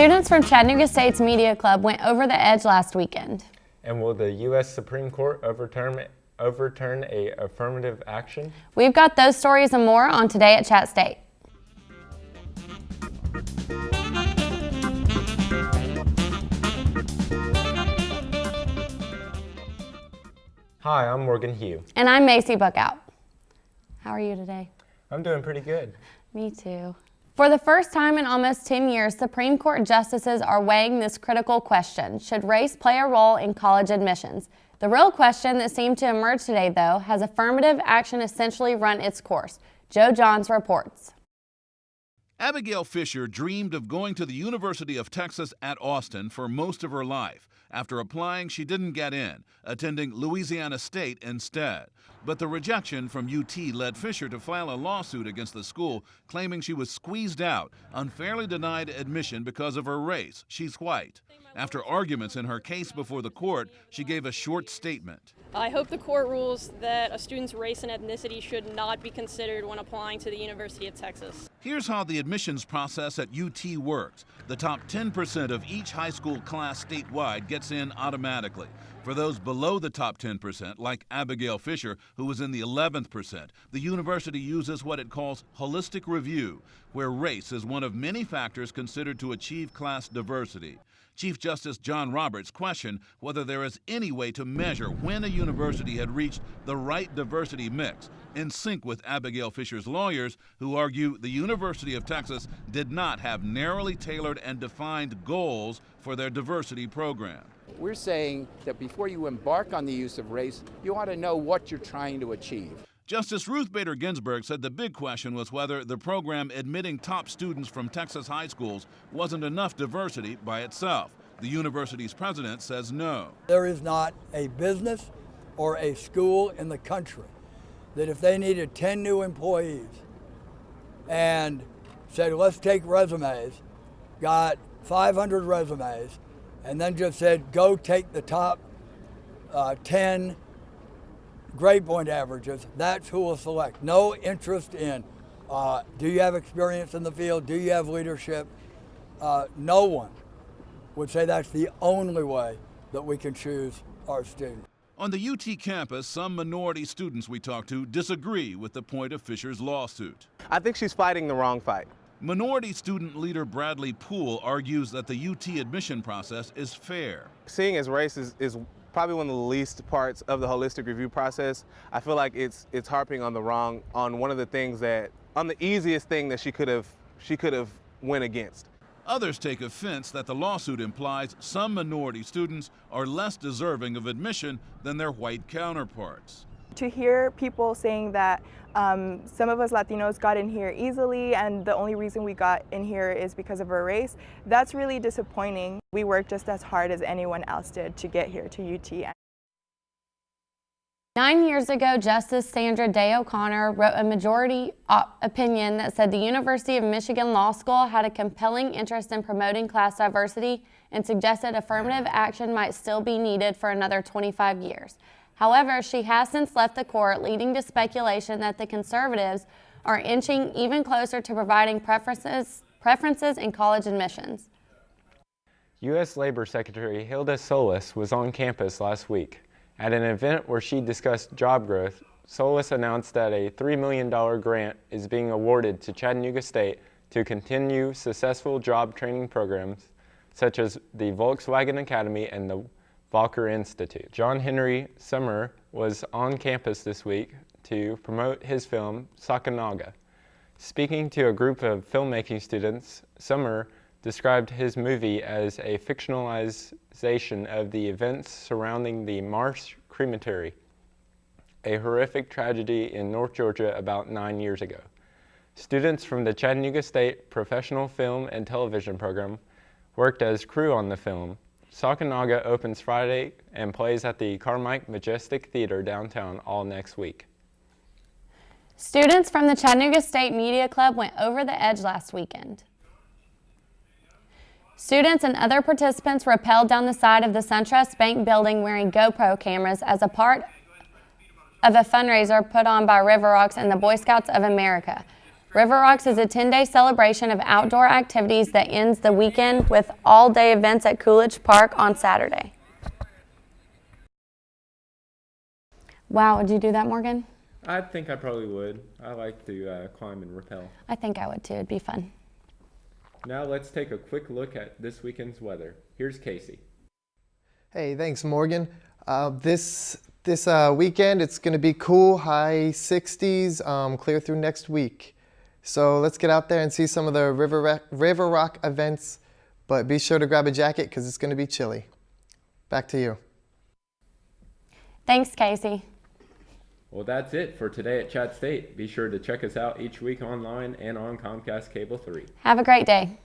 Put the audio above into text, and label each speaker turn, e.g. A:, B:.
A: Students from Chattanooga State's Media Club went over the edge last weekend.
B: And will the U.S. Supreme Court overturn a affirmative action?
A: We've got those stories and more on Today at ChattState.
B: Hi, I'm Morgan Hugh.
A: And I'm Macy Buckout. How are you today?
B: I'm doing pretty good.
A: Me too. For the first time in almost 10 years, Supreme Court justices are weighing this critical question: should race play a role in college admissions? The real question that seemed to emerge today, though, has affirmative action essentially run its course? Joe Johns reports.
C: Abigail Fisher dreamed of going to the University of Texas at Austin for most of her life. After applying, she didn't get in, attending Louisiana State instead. But the rejection from UT led Fisher to file a lawsuit against the school, claiming she was squeezed out, unfairly denied admission because of her race. She's white. After arguments in her case before the court, she gave a short statement.
D: I hope the court rules that a student's race and ethnicity should not be considered when applying to the University of Texas.
C: Here's how the admissions process at UT works. The top 10% of each high school class statewide gets in automatically. For those below the top 10%, like Abigail Fisher, who was in the 11th percent, the university uses what it calls holistic review, where race is one of many factors considered to achieve class diversity. Chief Justice John Roberts questioned whether there is any way to measure when a university had reached the right diversity mix, in sync with Abigail Fisher's lawyers, who argue the University of Texas did not have narrowly tailored and defined goals for their diversity program.
E: We're saying that before you embark on the use of race, you ought to know what you're trying to achieve.
C: Justice Ruth Bader Ginsburg said the big question was whether the program admitting top students from Texas high schools wasn't enough diversity by itself. The university's president says no.
F: There is not a business or a school in the country that if they needed 10 new employees and said, let's take resumes, got 500 resumes, and then just said, go take the top 10 grade point averages, that's who will select. No interest in, do you have experience in the field? Do you have leadership? No one would say that's the only way that we can choose our students.
C: On the UT campus, some minority students we talked to disagree with the point of Fisher's lawsuit.
G: I think she's fighting the wrong fight.
C: Minority student leader Bradley Poole argues that the UT admission process is fair.
G: Seeing as race is probably one of the least parts of the holistic review process. I feel like it's harping on one of the things on the easiest thing that she could have went against.
C: Others take offense that the lawsuit implies some minority students are less deserving of admission than their white counterparts.
H: To hear people saying that some of us Latinos got in here easily and the only reason we got in here is because of our race, that's really disappointing. We worked just as hard as anyone else did to get here to UT.
A: 9 years ago, Justice Sandra Day O'Connor wrote a majority opinion that said the University of Michigan Law School had a compelling interest in promoting class diversity and suggested affirmative action might still be needed for another 25 years. However, she has since left the court, leading to speculation that the conservatives are inching even closer to providing preferences in college admissions.
B: U.S. Labor Secretary Hilda Solis was on campus last week. At an event where she discussed job growth, Solis announced that a $3 million grant is being awarded to Chattanooga State to continue successful job training programs such as the Volkswagen Academy and the Volcker Institute. John Henry Summer was on campus this week to promote his film, Chattanooga. Speaking to a group of filmmaking students, Summer described his movie as a fictionalization of the events surrounding the Marsh Crematory, a horrific tragedy in North Georgia about 9 years ago. Students from the Chattanooga State Professional Film and Television Program worked as crew on the film. Chattanooga opens Friday and plays at the Carmike Majestic Theater downtown all next week.
A: Students from the Chattanooga State Media Club went over the edge last weekend. Students and other participants rappelled down the side of the SunTrust Bank building wearing GoPro cameras as a part of a fundraiser put on by River Rocks and the Boy Scouts of America. River Rocks is a 10-day celebration of outdoor activities that ends the weekend with all-day events at Coolidge Park on Saturday. Wow, would you do that, Morgan?
B: I think I probably would. I like to climb and rappel.
A: I think I would too. It'd be fun.
B: Now let's take a quick look at this weekend's weather. Here's Casey.
I: Hey, thanks, Morgan. This weekend, it's going to be cool, high 60s, clear through next week. So let's get out there and see some of the River Rock events, but be sure to grab a jacket because it's going to be chilly. Back to you.
A: Thanks, Casey.
B: Well, that's it for today at Chat State. Be sure to check us out each week online and on Comcast Cable 3.
A: Have a great day.